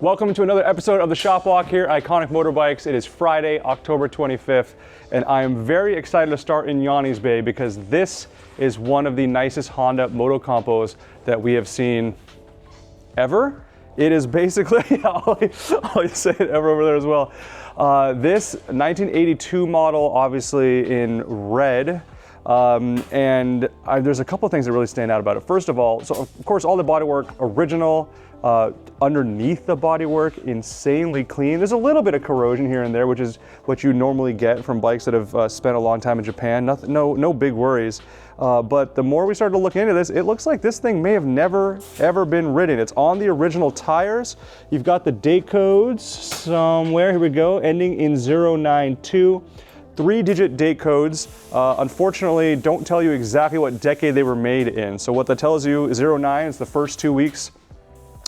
Welcome to another episode of the Shop Walk here at Iconic Motorbikes. It is Friday, October 25th, and I am very excited to start in Yanni's Bay because this is one of the nicest Honda motocompos that we have seen ever. It is basically, I'll say it ever over there as well. This 1982 model, obviously in red. There's a couple of things that really stand out about it. First of all, so of course all the bodywork original, underneath the bodywork insanely clean. There's a little bit of corrosion here and there, which is what you normally get from bikes that have spent a long time in Japan. Nothing, no big worries. But the more we started to look into this, it looks like this thing may have never ever been ridden. It's on the original tires. You've got the date codes somewhere. Here we go, ending in 092. 3-digit date codes, unfortunately don't tell you exactly what decade they were made in. So what that tells you is 09 is the first 2 weeks,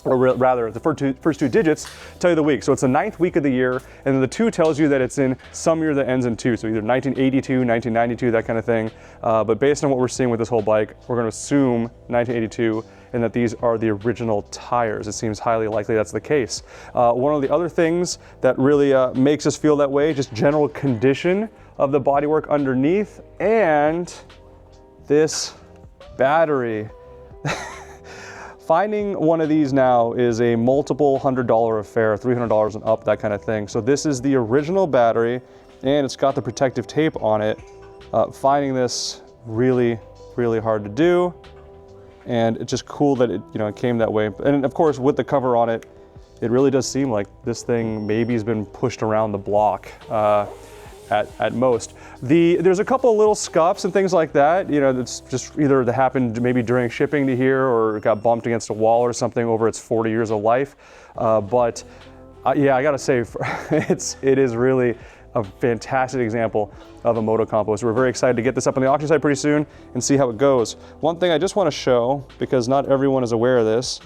or rather the first two digits tell you the week. So it's the 9th week of the year, and then the 2 tells you that it's in some year that ends in 2. So either 1982, 1992, that kind of thing. But based on what we're seeing with this whole bike, we're gonna assume 1982 and that these are the original tires. It seems highly likely that's the case. One of the other things that really makes us feel that way, just general condition of the bodywork underneath, and this battery. Finding one of these now is a multiple $100 affair, $300 and up, that kind of thing. So this is the original battery, and it's got the protective tape on it. Finding this really, really hard to do, and it's just cool that it came that way. And of course, with the cover on it, it really does seem like this thing maybe has been pushed around the block. At most. There's a couple of little scuffs and things like that, that's just either that happened maybe during shipping to here or got bumped against a wall or something over its 40 years of life. Yeah, I gotta say, it is really a fantastic example of a motocompo. So we're very excited to get this up on the auction site pretty soon and see how it goes. One thing I just want to show, because not everyone is aware of this,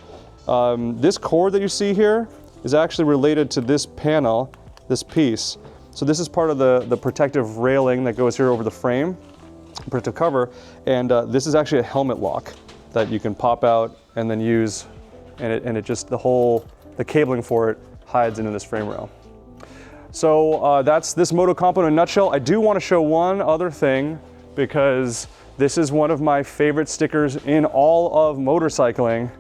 this cord that you see here is actually related to this panel, this piece. So this is part of the protective railing that goes here over the frame, protective cover, and this is actually a helmet lock that you can pop out and then use, and it just, the cabling for it hides into this frame rail. So that's this motocompo in a nutshell. I do want to show one other thing, because this is one of my favorite stickers in all of motorcycling,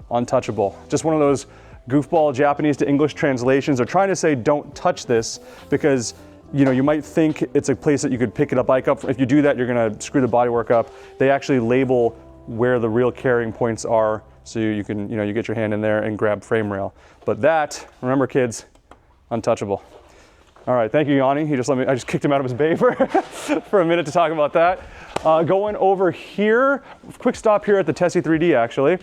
untouchable. Just one of those goofball Japanese to English translations. They're trying to say don't touch this because you might think it's a place that you could pick it up bike up. If you do that, you're gonna screw the bodywork up. They actually label where the real carrying points are, so you can you get your hand in there and grab frame rail. But that, remember kids, untouchable. All right, thank you, Yanni. I just kicked him out of his bay for a minute to talk about that. Going over here, quick stop here at the Tessie 3D actually.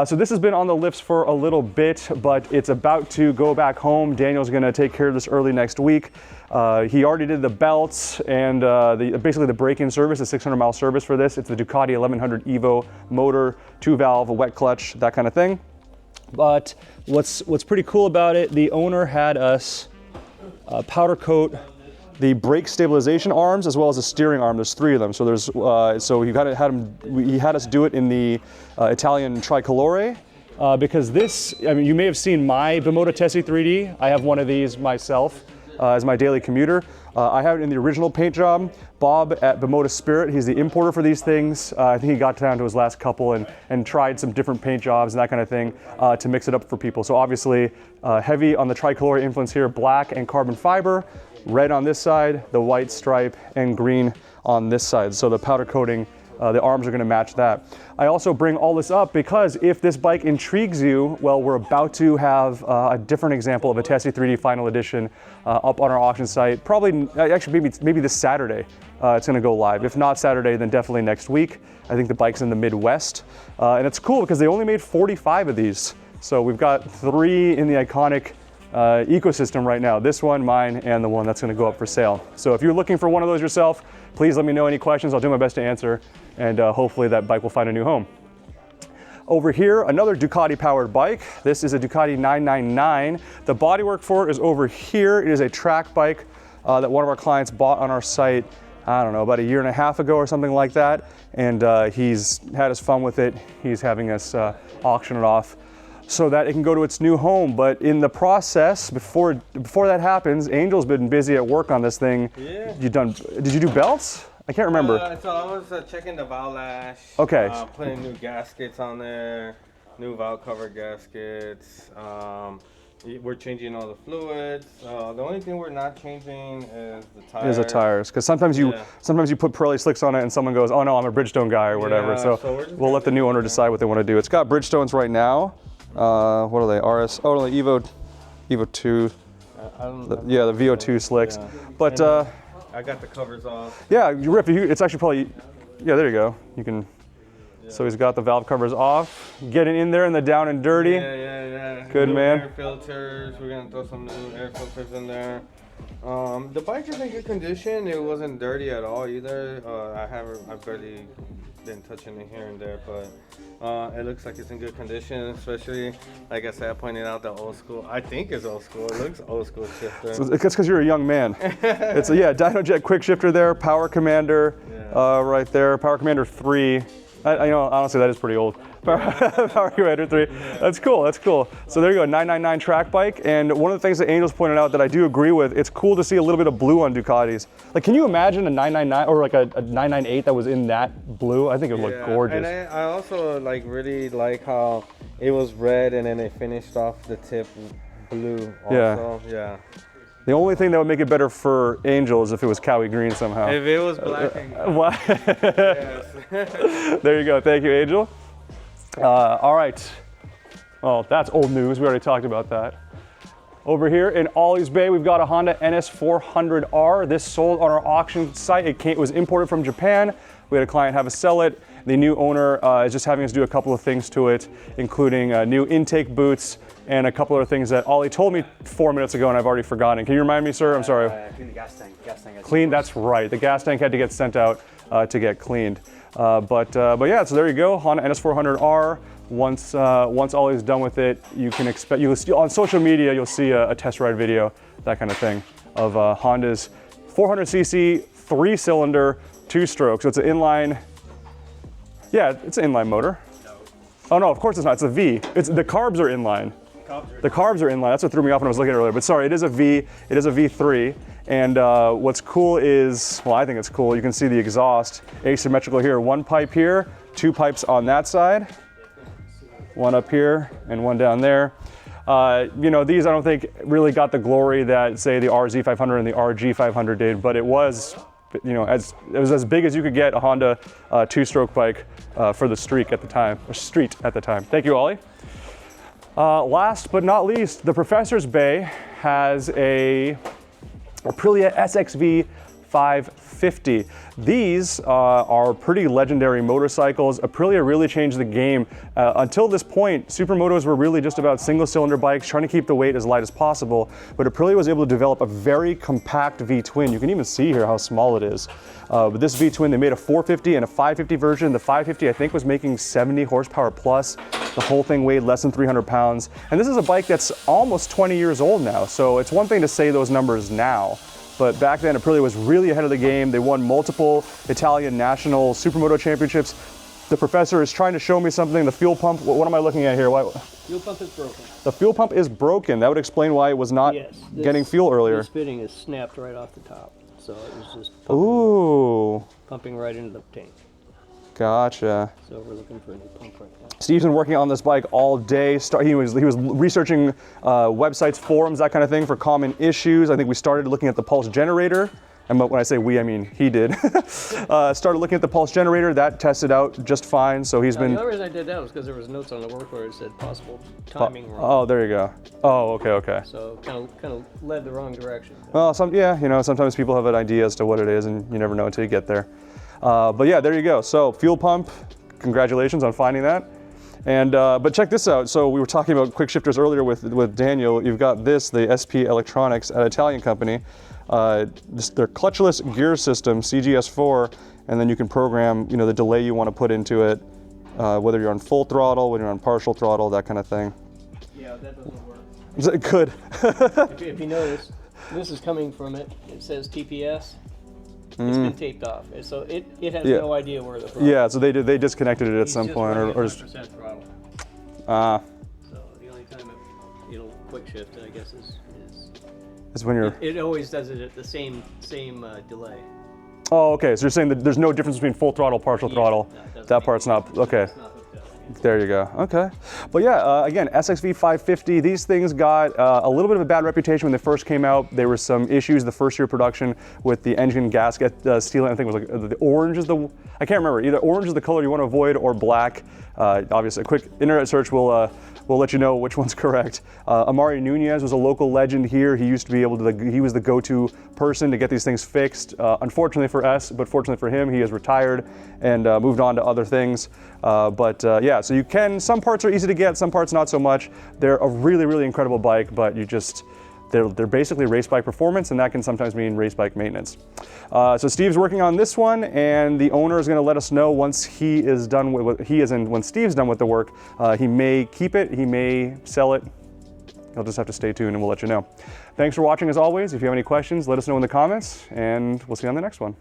So this has been on the lifts for a little bit, but it's about to go back home. Daniel's gonna take care of this early next week. He already did the belts and basically the break-in service, the 600-mile service for this. It's the Ducati 1100 Evo motor, 2-valve, a wet clutch, that kind of thing. But what's pretty cool about it, the owner had us powder coat the brake stabilization arms as well as the steering arm. There's 3 of them. So he had us do it in the Italian tricolore because this, you may have seen my Bimota Tessie 3D. I have one of these myself as my daily commuter. I have it in the original paint job. Bob at Bimota Spirit, he's the importer for these things. I think he got down to his last couple and tried some different paint jobs and that kind of thing to mix it up for people. So obviously heavy on the tricolore influence here, black and carbon fiber, red on this side, the white stripe, and green on this side. So the powder coating, the arms are gonna match that. I also bring all this up because if this bike intrigues you, well, we're about to have a different example of a Tessie 3D Final Edition up on our auction site. Probably, actually maybe this Saturday it's gonna go live. If not Saturday, then definitely next week. I think the bike's in the Midwest. And it's cool because they only made 45 of these. So we've got 3 in the Iconic ecosystem right now. This one, mine, and the one that's gonna go up for sale. So if you're looking for one of those yourself, please let me know any questions. I'll do my best to answer, and hopefully that bike will find a new home. Over here, another Ducati powered bike. This is a Ducati 999. The bodywork for it is over here. It is a track bike that one of our clients bought on our site, I don't know, about 1.5 years ago or something like that. And he's had his fun with it. He's having us auction it off. so that it can go to its new home. But in the process, before that happens, Angel's been busy at work on this thing. Yeah. Did you do belts? I can't remember. So I was checking the valve lash. Okay. Putting new gaskets on there, new valve cover gaskets. We're changing all the fluids. The only thing we're not changing is the tires. Is the tires, because sometimes you put Pirelli slicks on it and someone goes, oh no, I'm a Bridgestone guy or whatever. Yeah, so we'll let the new owner decide what they want to do. It's got Bridgestones right now. What are they? RS? Oh, no, the Evo 2. The VO2 slicks. Yeah. But I got the covers off. yeah, you rip. It's actually probably. Yeah, there you go. You can. Yeah. So he's got the valve covers off. Getting in there in the down and dirty. Yeah. Good, new man. Air filters. We're gonna throw some new air filters in there. The bike is in good condition. It wasn't dirty at all either. I've barely been touching it here and there, but it looks like it's in good condition. Especially, like I said, I pointed out the old school. I think it's old school. It looks old school shifter. So it's because you're a young man. It's a DynoJet quick shifter there, Power Commander, right there, Power Commander 3. I know, honestly, that is pretty old. Power Commander 3. That's cool. So there you go, 999 track bike. And one of the things that Angel's pointed out that I do agree with, it's cool to see a little bit of blue on Ducatis. Like, can you imagine a 999 or like a 998 that was in that blue? I think it would look gorgeous. And I also really like how it was red and then it finished off the tip blue also. Yeah. The only thing that would make it better for Angel is if it was Cowie green somehow. If it was black and yes. There you go. Thank you, Angel. All right. Well, that's old news. We already talked about that. Over here in Ollie's Bay, we've got a Honda NS400R. This sold on our auction site. It was imported from Japan. We had a client have us sell it. The new owner is just having us do a couple of things to it, including new intake boots and a couple of things that Ollie told me 4 minutes ago and I've already forgotten. Can you remind me, sir? I'm sorry. Clean the gas tank. Clean, that's right. The gas tank had to get sent out to get cleaned. But yeah, so there you go, Honda NS400R. Once Ollie's done with it, you can expect, on social media, you'll see a test ride video, that kind of thing, of Honda's 400cc, 3-cylinder, 2-stroke. So it's an inline, it's an inline motor. No. Oh no, of course it's not, it's a V. The carbs are inline. The carbs are inline, that's what threw me off when I was looking at it earlier. But sorry, it is a V, it is a V3. And what's cool is, well, I think it's cool, you can see the exhaust asymmetrical here. One pipe here, 2 pipes on that side, one up here and one down there. These I don't think really got the glory that, say, the RZ500 and the RG500 did, but it was, it was as big as you could get a Honda 2-stroke bike for the street at the time. Thank you, Ollie. Last but not least, the Professor's Bay has a Aprilia SXV 550. These are pretty legendary motorcycles. Aprilia really changed the game. Until this point, supermotos were really just about single-cylinder bikes, trying to keep the weight as light as possible. But Aprilia was able to develop a very compact V-twin. You can even see here how small it is. But this V-twin, they made a 450 and a 550 version. The 550, I think, was making 70 horsepower plus. The whole thing weighed less than 300 pounds. And this is a bike that's almost 20 years old now. So it's one thing to say those numbers now, but back then Aprilia was really ahead of the game. They won multiple Italian national supermoto championships. The Professor is trying to show me something. The fuel pump, what am I looking at here? Fuel pump is broken. The fuel pump is broken. That would explain why it was not getting fuel earlier. This fitting is snapped right off the top. So it was just pumping right into the tank. Gotcha. So we're looking for a new pump right now. Steve's been working on this bike all day. He was researching websites, forums, that kind of thing for common issues. I think we started looking at the pulse generator. And when I say we, I mean he did. Started looking at the pulse generator. That tested out just fine. So he's been. The only reason I did that was because there was notes on the work order that said possible timing wrong. Oh, there you go. Oh, okay. So kind of led the wrong direction. Well, sometimes people have an idea as to what it is, and you never know until you get there. But yeah, there you go. So fuel pump, congratulations on finding that. And but check this out. So we were talking about quick shifters earlier with Daniel. You've got this, the SP Electronics, an Italian company. Their clutchless gear system, CGS4, and then you can program, the delay you want to put into it, whether you're on full throttle, when you're on partial throttle, that kind of thing. Yeah, that doesn't work. It could. if you notice, this is coming from it. It says TPS. It's been taped off, so it has no idea where the throttle. Yeah, so they disconnected it at some point, or just. 100% throttle. Ah. So quick shift, I guess, is Is when you're. it always does it at the same delay. Oh, okay. So you're saying that there's no difference between full throttle, partial throttle. No, it doesn't That make part's any not difference. okay. It's not hooked up. There you go. Okay. But yeah, again, SXV 550, these things got a little bit of a bad reputation when they first came out. There were some issues the first year of production with the engine gasket sealant. I think it was like the orange is the, I can't remember. Either orange is the color you want to avoid or black. Obviously, a quick internet search will let you know which one's correct. Amari Nunez was a local legend here. He used to be able to, he was the go-to person to get these things fixed. Unfortunately for us, but fortunately for him, he has retired and moved on to other things. Yeah, so you can, some parts are easy to get, some parts not so much. They're a really, really incredible bike, but you just, they're basically race bike performance, and that can sometimes mean race bike maintenance. So Steve's working on this one, and the owner is going to let us know once he is done with, when Steve's done with the work. He may keep it, he may sell it. You'll just have to stay tuned and we'll let you know. Thanks for watching as always. If you have any questions, let us know in the comments, and we'll see you on the next one.